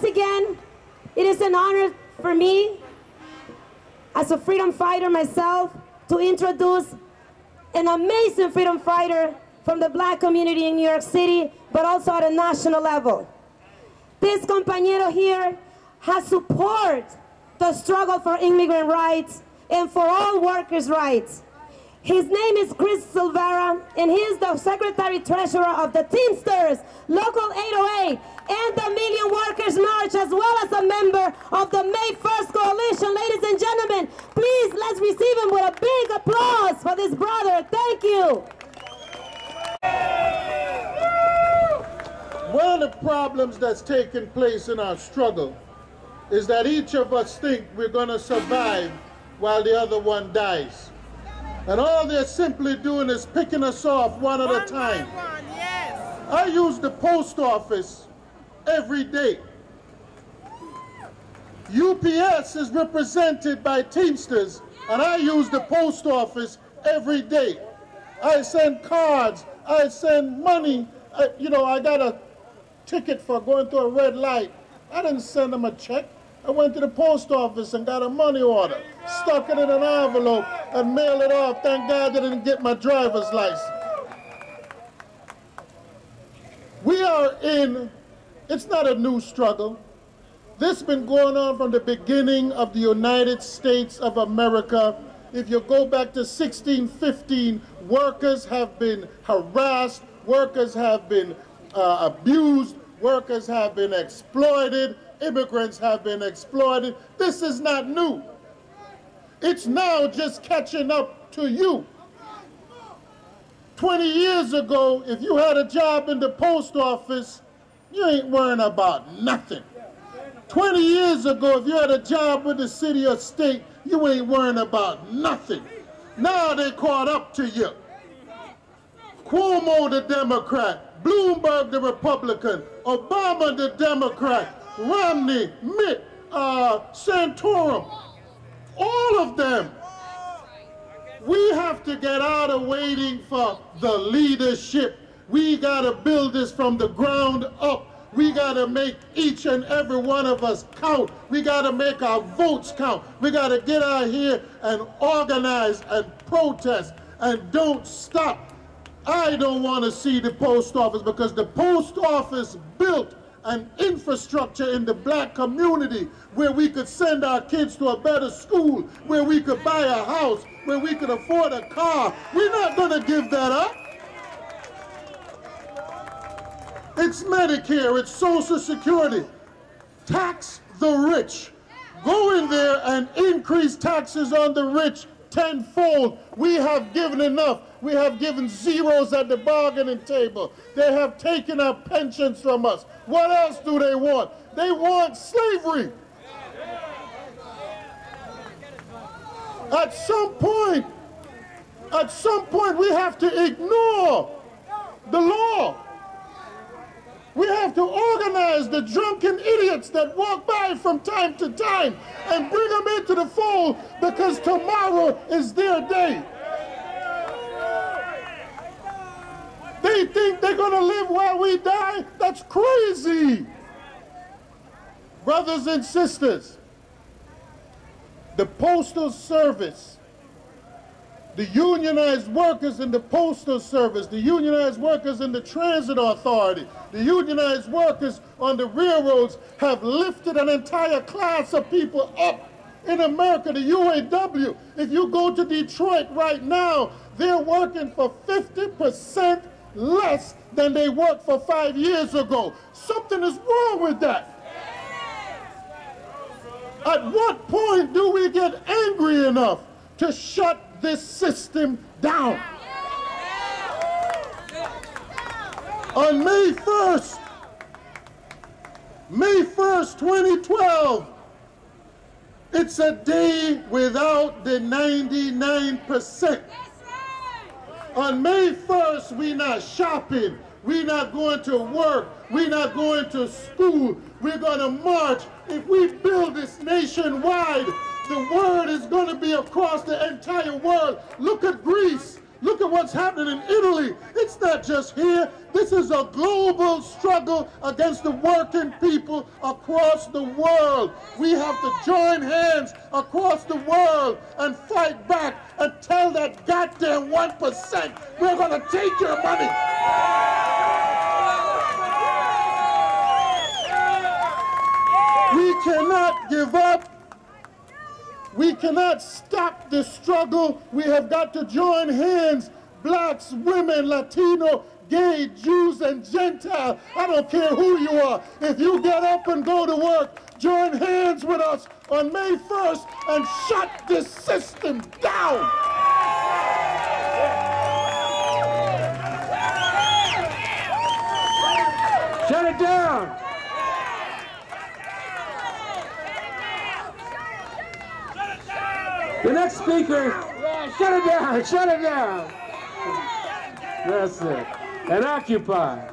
once again, it is an honor for me, as a freedom fighter myself, to introduce an amazing freedom fighter from the black community in New York City, but also at a national level. This compañero here has supported the struggle for immigrant rights and for all workers' rights. His name is Chris Silvera, and he is the Secretary-Treasurer of the Teamsters, Local 808, and the Million Workers March, as well as a member of the May 1st Coalition. Ladies and gentlemen, please let's receive him with a big applause for this brother. Thank you. One of the problems that's taking place in our struggle is that each of us think we're going to survive while the other one dies. And all they're simply doing is picking us off one at a time. I use the post office every day. UPS is represented by Teamsters, and I use the post office every day. I send cards, I send money. I got a ticket for going through a red light. I didn't send them a check. I went to the post office and got a money order, stuck it in an envelope, and mailed it off. Thank God I didn't get my driver's license. We are in, it's not a new struggle. This has been going on from the beginning of the United States of America. If you go back to 1615, workers have been harassed, workers have been abused, workers have been exploited, immigrants have been exploited. This is not new. It's now just catching up to you. 20 years ago, if you had a job in the post office, you ain't worrying about nothing. 20 years ago, if you had a job with the city or state, you ain't worrying about nothing. Now they caught up to you. Cuomo the Democrat, Bloomberg the Republican, Obama the Democrat, Romney, Mitt, Santorum, all of them. We have to get out of waiting for the leadership. We got to build this from the ground up. We got to make each and every one of us count. We got to make our votes count. We got to get out here and organize and protest, and don't stop. I don't want to see the post office, because the post office built an infrastructure in the black community where we could send our kids to a better school, where we could buy a house, where we could afford a car. We're not going to give that up. It's Medicare, it's Social Security. Tax the rich. Go in there and increase taxes on the rich tenfold. We have given enough. We have given zeros at the bargaining table. They have taken our pensions from us. What else do they want? They want slavery. At some point, we have to ignore the law. We have to organize the drunken idiots that walk by from time to time and bring them into the fold, because tomorrow is their day. They think they're going to live while we die? That's crazy. Brothers and sisters, the Postal Service, the unionized workers in the Postal Service, the unionized workers in the Transit Authority, the unionized workers on the railroads have lifted an entire class of people up in America, the UAW. If you go to Detroit right now, they're working for 50% less than they worked for 5 years ago. Something is wrong with that. At what point do we get angry enough to shut this system down? On May 1st, 2012, it's a day without the 99%. On May 1st, we're not shopping, we're not going to work, we're not going to school, we're going to march. If we build this nationwide, the word is going to be across the entire world. Look at Greece. Look at what's happening in Italy. It's not just here. This is a global struggle against the working people across the world. We have to join hands across the world and fight back and tell that goddamn 1%, we're going to take your money. We cannot give up. We cannot stop this struggle. We have got to join hands, blacks, women, Latino, gay, Jews, and Gentile. I don't care who you are. If you get up and go to work, join hands with us on May 1st and shut this system down. Shut it down. The next speaker, shut it down, shut it down. That's it. And occupy.